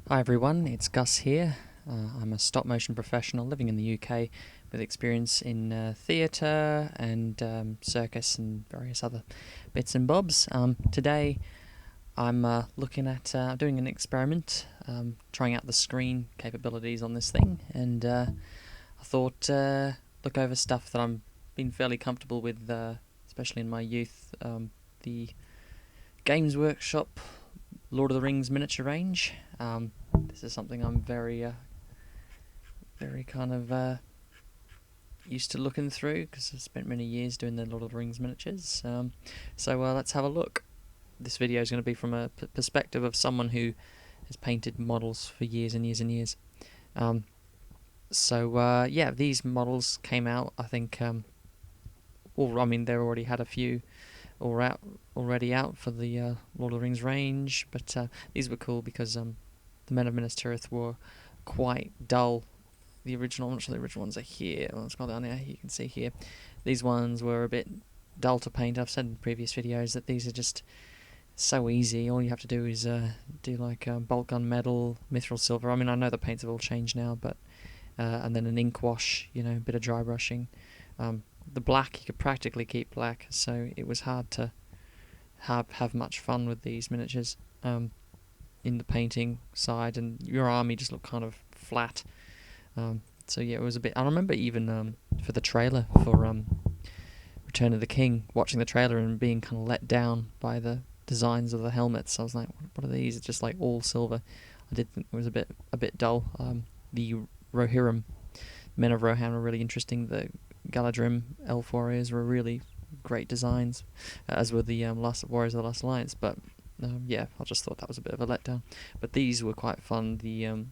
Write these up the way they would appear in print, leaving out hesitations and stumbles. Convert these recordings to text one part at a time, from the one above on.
Hi everyone, it's Gus here. I'm a stop motion professional living in the UK with experience in theatre and circus and various other bits and bobs. Today I'm looking at doing an experiment, trying out the screen capabilities on this thing, and I thought look over stuff that I'm been fairly comfortable with, especially in my youth. The Games Workshop Lord of the Rings miniature range. This is something I'm very kind of used to looking through because I've spent many years doing the Lord of the Rings miniatures. So let's have a look. This video is going to be from a perspective of someone who has painted models for years and years and years. Yeah, these models came out, I think, they already had a few already out for the Lord of the Rings range, but these were cool because the Men of Minas Tirith were quite dull. The original, I'm not sure the original ones are here. Well, scroll down there, you can see here. These ones were a bit dull to paint. I've said in previous videos that these are just so easy. All you have to do is do like bolt gun metal, mithril silver. I mean, I know the paints have all changed now, but and then an ink wash, a bit of dry brushing. The black, you could practically keep black, so it was hard to have much fun with these miniatures in the painting side, and your army just looked kind of flat. So yeah, it was a bit. I remember even for the trailer for Return of the King, watching the trailer and being kind of let down by the designs of the helmets. I was like, what are these? It's just like all silver. I did think it was a bit dull. The Rohirrim, Men of Rohan, were really interesting. The Galadrim elf warriors were really great designs, as were the Last Warriors of the Last Alliance. But yeah, I just thought that was a bit of a letdown. But these were quite fun. The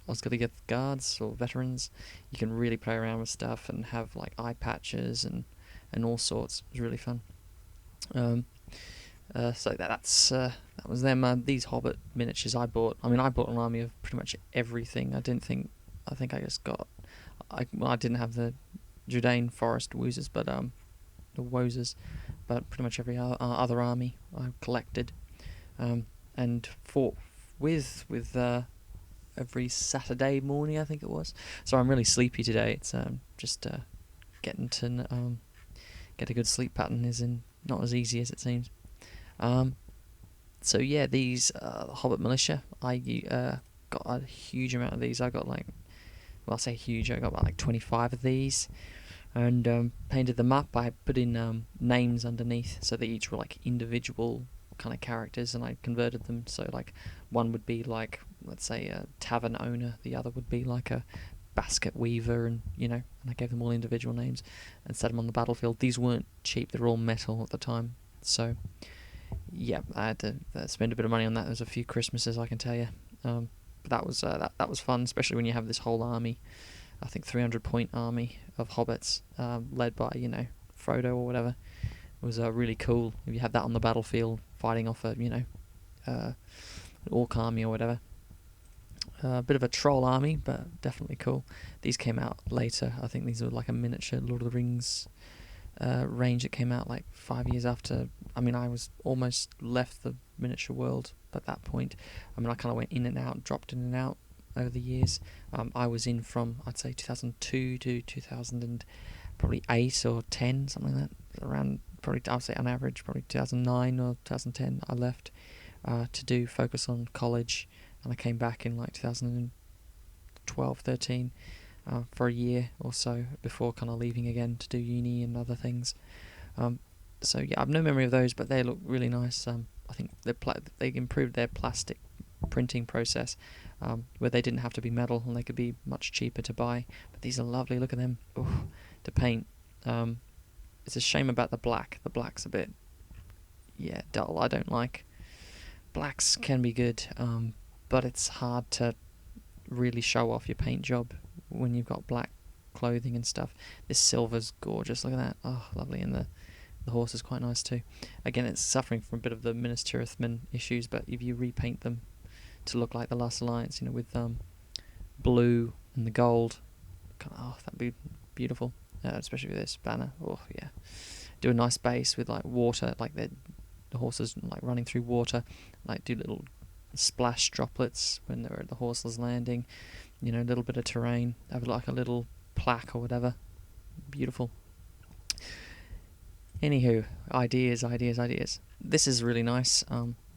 Osgiliath guards or veterans, you can really play around with stuff and have like eye patches and all sorts. It was really fun. So that was them. These Hobbit miniatures I bought. I mean, I bought an army of pretty much everything. I think I just got. I didn't have the Judain Forest Woozers, but the Wozers, but pretty much every other army I collected, and fought with every Saturday morning, I think it was. So I'm really sleepy today. It's just getting to get a good sleep pattern is not as easy as it seems. So yeah, these Hobbit Militia, I got a huge amount of these. I got I say huge, I got about like 25 of these, and painted them up. I put in names underneath, so they each were like individual kind of characters, and I converted them. So like one would be like, let's say, a tavern owner, the other would be like a basket weaver, and and I gave them all individual names and set them on the battlefield. These weren't cheap; they were all metal at the time, so yeah, I had to spend a bit of money on that. There's a few Christmases, I can tell you. But that was fun, especially when you have this whole army. I think 300-point army of hobbits, led by Frodo or whatever. It was really cool if you had that on the battlefield, fighting off an orc army or whatever. A bit of a troll army, but definitely cool. These came out later. I think these were like a miniature Lord of the Rings range that came out like 5 years after. I mean, I was almost left the miniature world at that point. I mean, I kind of went in and out, dropped in and out over the years. I was in from, I'd say, 2002 to probably 8 or 10, something like that. Around, probably, I would say on average, probably 2009 or 2010, I left to focus on college, and I came back in like 2012, 13 for a year or so before kind of leaving again to do uni and other things. So yeah, I have no memory of those, but they look really nice. I think they improved their plastic printing process, where they didn't have to be metal and they could be much cheaper to buy. But these are lovely. Look at them. Ooh, to paint. It's a shame about the black. The black's a bit, dull. I don't like. Blacks can be good, but it's hard to really show off your paint job when you've got black clothing and stuff. This silver's gorgeous. Look at that. Oh, lovely. And the horse is quite nice too. Again, it's suffering from a bit of the Minas Tirith issues, but if you repaint them to look like the Last Alliance, with blue and the gold, that'd be beautiful. Especially with this banner. Oh yeah. Do a nice base with like water, like the horses like running through water. Like do little splash droplets when they were at the horseless landing. You know, a little bit of terrain. Have like a little plaque or whatever. Beautiful. Anywho, ideas. This is really nice.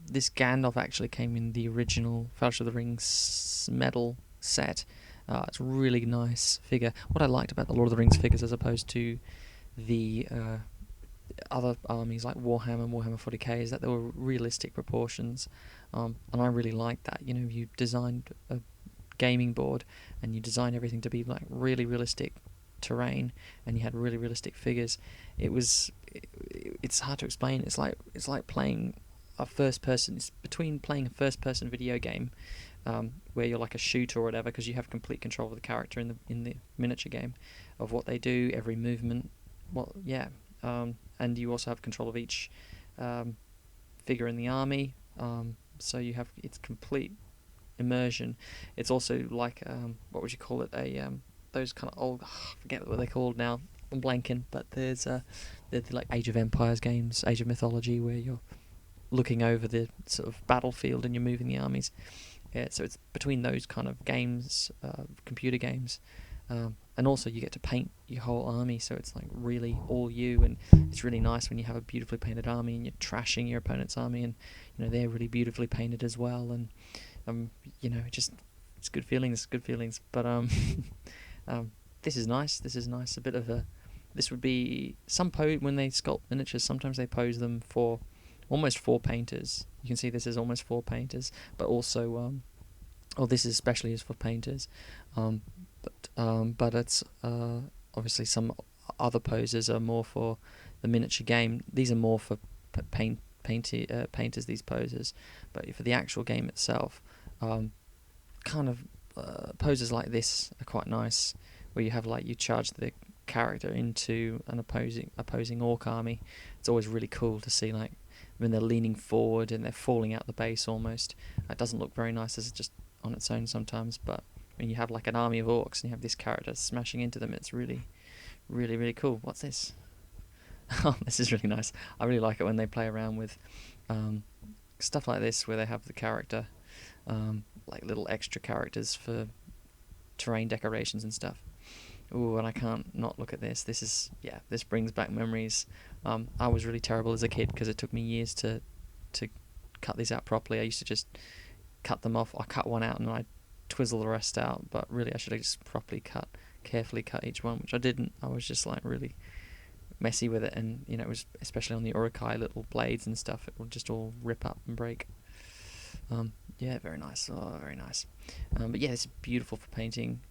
This Gandalf actually came in the original Fellowship of the Rings medal set. It's a really nice figure. What I liked about the Lord of the Rings figures as opposed to the other armies like Warhammer and Warhammer 40k is that they were realistic proportions, and I really liked that. You know, you designed a gaming board and you designed everything to be like really realistic terrain, and you had really realistic figures. It's hard to explain. It's like playing a first person. It's between playing a first person video game, where you're like a shooter or whatever, because you have complete control of the character in the miniature game, of what they do, every movement. And you also have control of each figure in the army. So it's complete immersion. It's also like what would you call it? Those kind of old, I forget what they're called now. I'm blanking, but there's like Age of Empires games, Age of Mythology, where you're looking over the sort of battlefield and you're moving the armies. Yeah, so it's between those kind of games, computer games, and also you get to paint your whole army, so it's like really all you, and it's really nice when you have a beautifully painted army and you're trashing your opponent's army, and you know they're really beautifully painted as well, and you know, it's good feelings. But this is nice. A bit of a, this would be when they sculpt miniatures. Sometimes they pose them for almost 4 painters. You can see this is almost 4 painters, but also this is especially is for painters. But it's obviously some other poses are more for the miniature game. These are more for painters. These poses, but for the actual game itself, poses like this are quite nice, where you have like you charge the character into an opposing orc army. It's always really cool to see, like when they're leaning forward and they're falling out the base almost. It doesn't look very nice as it's just on its own sometimes, but when you have like an army of orcs and you have this character smashing into them, it's really, really, really cool. What's this? Oh, this is really nice. I really like it when they play around with stuff like this, where they have the character, like little extra characters for terrain decorations and stuff. Ooh, and I can't not look at this. This brings back memories. I was really terrible as a kid because it took me years to cut these out properly. I used to just cut them off. I cut one out and I twizzle the rest out, but really I should have just carefully cut each one, which I didn't. I was just like really messy with it, and you know, it was especially on the Urukai little blades and stuff, it would just all rip up and break. Very nice. Very nice. But yeah, it's beautiful for painting,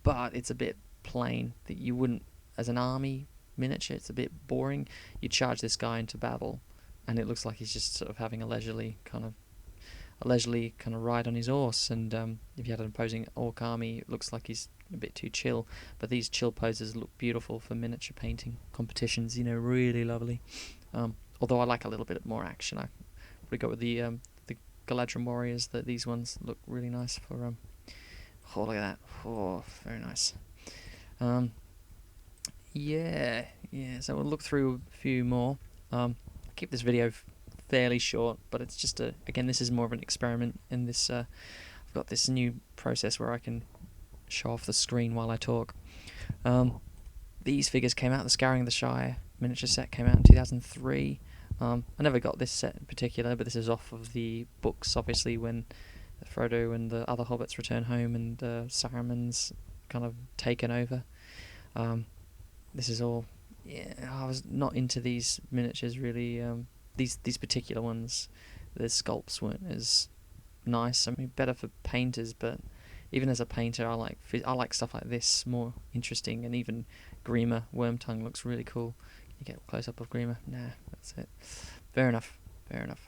but it's a bit plain. That you wouldn't, as an army miniature, it's a bit boring. You charge this guy into battle and it looks like he's just sort of having a leisurely kind of ride on his horse, and if you had an opposing orc army, it looks like he's a bit too chill. But these chill poses look beautiful for miniature painting competitions, you know, really lovely. Although I like a little bit more action. I probably go with the Galadrim warriors. That these ones look really nice for oh, look at that. Oh, very nice. So we'll look through a few more. I'll keep this video fairly short, but it's just again, this is more of an experiment in this. I've got this new process where I can show off the screen while I talk. These figures came out. The Scouring of the Shire miniature set came out in 2003. I never got this set in particular, but this is off of the books, obviously, when Frodo and the other hobbits return home and Saruman's kind of taken over. This is all. Yeah, I was not into these miniatures really. These particular ones, the sculpts weren't as nice. I mean, better for painters, but even as a painter, I like stuff like this, more interesting. And even Grima Wormtongue looks really cool. Can you get a close up of Grima? Nah, that's it. Fair enough. Let's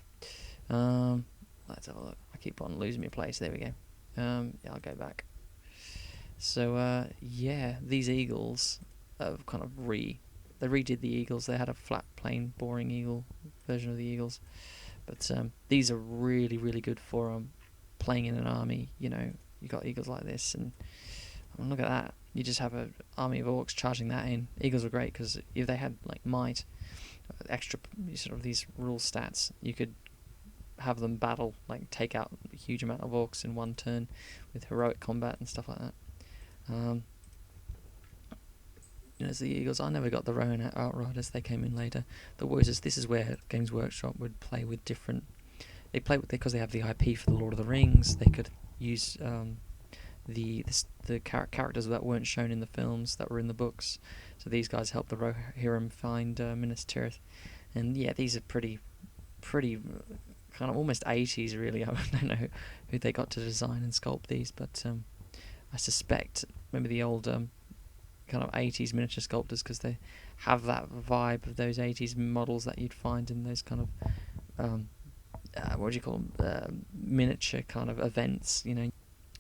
have a look. I keep on losing my place. There we go. I'll go back. So these eagles have kind of they redid the eagles. They had a flat, plain, boring eagle version of the eagles, but these are really, really good for playing in an army. You know, you got eagles like this, and look at that. You just have an army of orcs charging that in. Eagles are great because if they had like might, extra sort of these rule stats, you could have them battle, like take out a huge amount of orcs in one turn with heroic combat and stuff like that. As the Eagles, I never got the Rohan Outriders, they came in later. The Warriors, this is where Games Workshop would play with different... They play with, because they have the IP for the Lord of the Rings, they could use the characters that weren't shown in the films that were in the books. So these guys helped the Rohirrim find Minas Tirith. And yeah, these are pretty kind of almost 80s really. I don't know who they got to design and sculpt these, but I suspect maybe the old kind of 80s miniature sculptors, because they have that vibe of those 80s models that you'd find in those kind of what do you call them, miniature kind of events,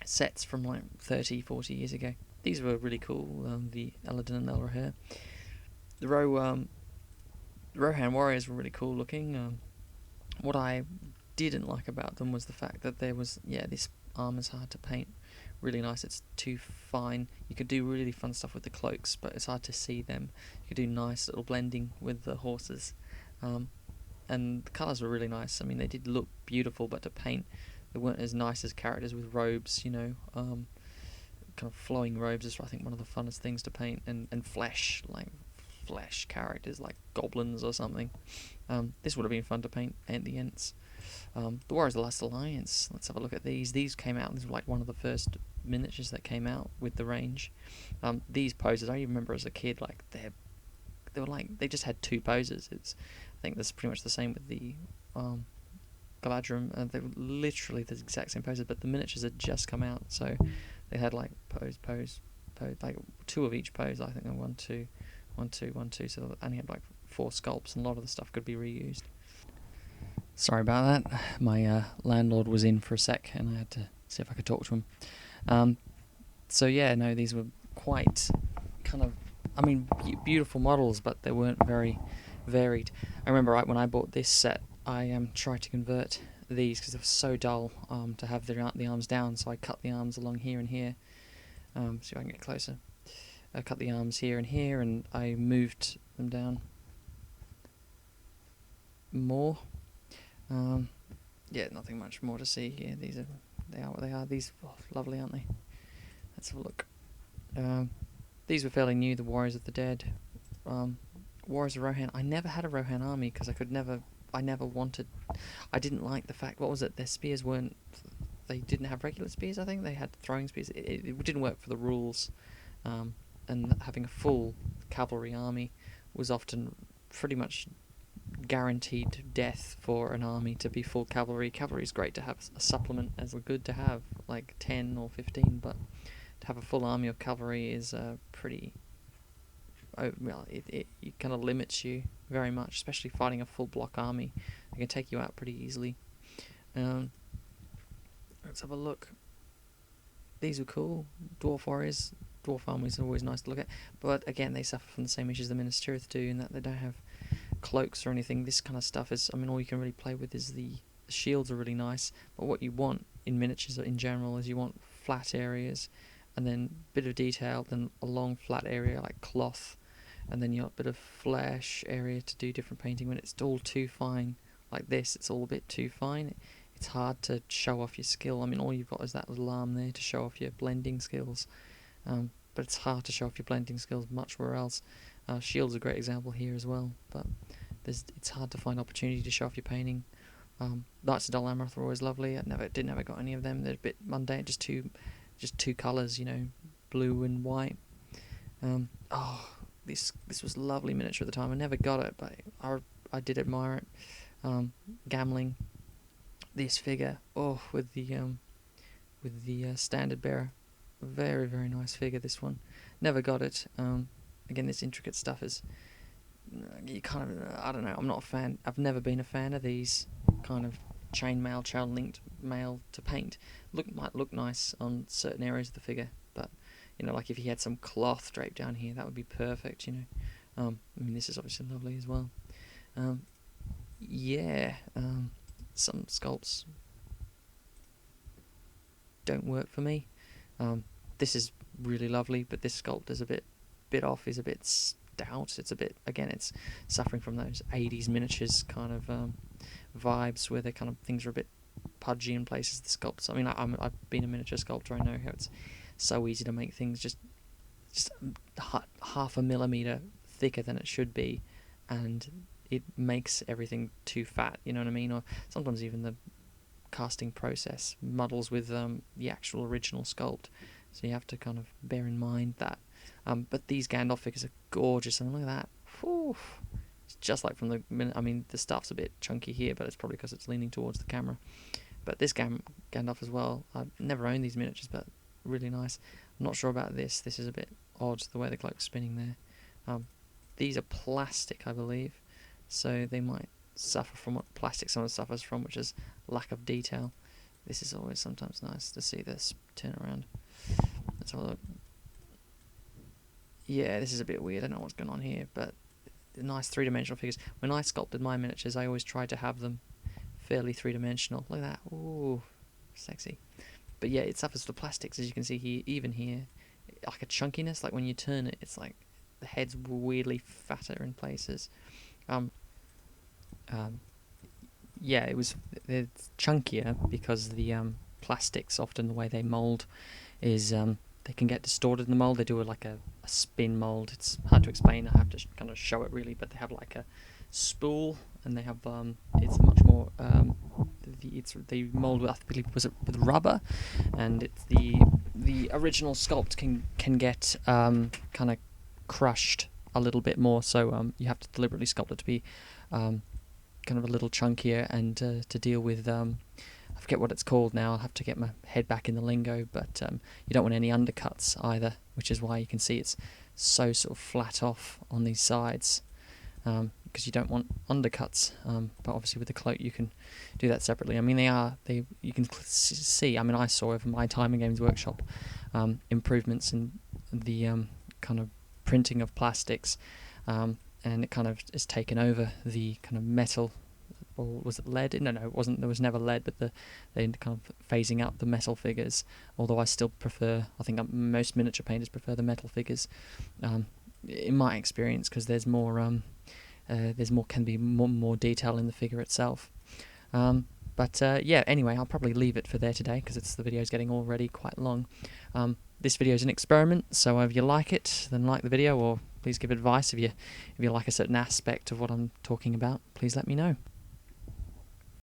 sets from like 30-40 years ago. These were really cool, the Eladin and Elrohir. The Rohan warriors were really cool looking. What I didn't like about them was the fact that there was, this armor's hard to paint. Really nice, it's too fine. You could do really fun stuff with the cloaks, but it's hard to see them. You could do nice little blending with the horses. And the colours were really nice. I mean, they did look beautiful, but to paint, they weren't as nice as characters with robes, kind of flowing robes is, I think, one of the funnest things to paint, and flesh, like flesh characters, like goblins or something. This would have been fun to paint at the Ents. The Warriors of the Last Alliance, let's have a look at these. These came out, this was like one of the first miniatures that came out with the range. These poses, I even remember as a kid, like they were like, they just had two poses. I think that's pretty much the same with the Galadrim. They were literally the exact same poses, but the miniatures had just come out, so they had like pose, like two of each pose, I think, and 1 2 1 2 1 2, so they only had like 4 sculpts, and a lot of the stuff could be reused. Sorry about that, my landlord was in for a sec and I had to see if I could talk to him. So yeah, no, these were quite kind of, I mean, beautiful models, but they weren't very varied. I remember when I bought this set, I tried to convert these because they were so dull to have the arms down, so I cut the arms along here and here. See if I can get closer. I cut the arms here and here, and I moved them down more. Yeah, nothing much more to see here. They are what they are. These are lovely, aren't they? Let's have a look. These were fairly new, the Warriors of the Dead. Warriors of Rohan. I never had a Rohan army because I didn't like the fact, what was it, their spears weren't, they didn't have regular spears, I think, they had throwing spears. It didn't work for the rules, and having a full cavalry army was often pretty much guaranteed death for an army to be full cavalry. Cavalry is great to have a supplement, as good to have like 10 or 15, but to have a full army of cavalry is pretty, well, it kind of limits you very much, especially fighting a full block army. It can take you out pretty easily. Let's have a look. These are cool. Dwarf warriors. Dwarf armies are always nice to look at, but again, they suffer from the same issues the Minas Tirith do, in that they don't have cloaks or anything. This kind of stuff is, I mean, all you can really play with is the shields are really nice, but what you want in miniatures in general is you want flat areas, and then a bit of detail, then a long flat area like cloth, and then you got a bit of flesh area to do different painting. When it's all too fine like this, it's all a bit too fine. It's hard to show off your skill. I mean, all you've got is that little arm there to show off your blending skills, but it's hard to show off your blending skills much where else. Shield's a great example here as well, but it's hard to find opportunity to show off your painting. Knights of Dol Amroth were always lovely. I never got any of them. They're a bit mundane, just two colours, blue and white. This was lovely miniature at the time. I never got it, but I did admire it. Gamling, this figure, with the standard bearer, very, very nice figure. This one, never got it. Again, this intricate stuff is, you kind of, I don't know, I'm not a fan. I've never been a fan of these kind of chain linked mail to paint. Might look nice on certain areas of the figure, but like if he had some cloth draped down here, that would be perfect. I mean, this is obviously lovely as well. Some sculpts don't work for me. This is really lovely, but this sculpt is a bit off. Is a bit out. It's a bit, again, it's suffering from those 80s miniatures kind of vibes, where the kind of things are a bit pudgy in places. The sculpts, I mean, I've been a miniature sculptor. I know how it's so easy to make things just half a millimeter thicker than it should be, and it makes everything too fat, you know what I mean? Or sometimes even the casting process muddles with the actual original sculpt, so you have to kind of bear in mind that. But these Gandalf figures are gorgeous, and look at that. Whew. It's just like from the minute. I mean, the stuff's a bit chunky here, but it's probably because it's leaning towards the camera. But this Gandalf as well, I've never owned these miniatures, but really nice. I'm not sure about this. This is a bit odd, the way the cloak's spinning there. These are plastic, I believe, so they might suffer from what plastic someone suffers from, which is lack of detail. This is always sometimes nice to see this turn around. Let's have a look. Yeah, this is a bit weird. I don't know what's going on here, but nice three-dimensional figures. When I sculpted my miniatures, I always tried to have them fairly three-dimensional. Look at that. Ooh, sexy. But yeah, it suffers from plastics, as you can see here, even here. Like a chunkiness, like when you turn it, it's like the head's weirdly fatter in places. Yeah, it's chunkier because the plastics, often the way they mold is they can get distorted in the mold. They do like a spin mold. It's hard to explain. I have to kind of show it really, but they have like a spool, and they have it's much more the mold, I believe, was it with rubber, and it's the original sculpt can get kind of crushed a little bit more, so you have to deliberately sculpt it to be kind of a little chunkier, and to deal with I forget what it's called now. I'll have to get my head back in the lingo, but you don't want any undercuts either, which is why you can see it's so sort of flat off on these sides, because you don't want undercuts. But obviously with the cloak you can do that separately. I mean, you can see, I mean, I saw over my time in Games Workshop improvements in the kind of printing of plastics, and it kind of is taken over the kind of metal, or was it lead? No, it wasn't. There was never lead, but they kind of phasing out the metal figures. Although I still prefer, I think most miniature painters prefer the metal figures, in my experience, because there's more, can be more detail in the figure itself. But yeah, anyway, I'll probably leave it for there today, because the video's getting already quite long. This video is an experiment, so if you like it, then like the video, or please give advice if you like a certain aspect of what I'm talking about. Please let me know.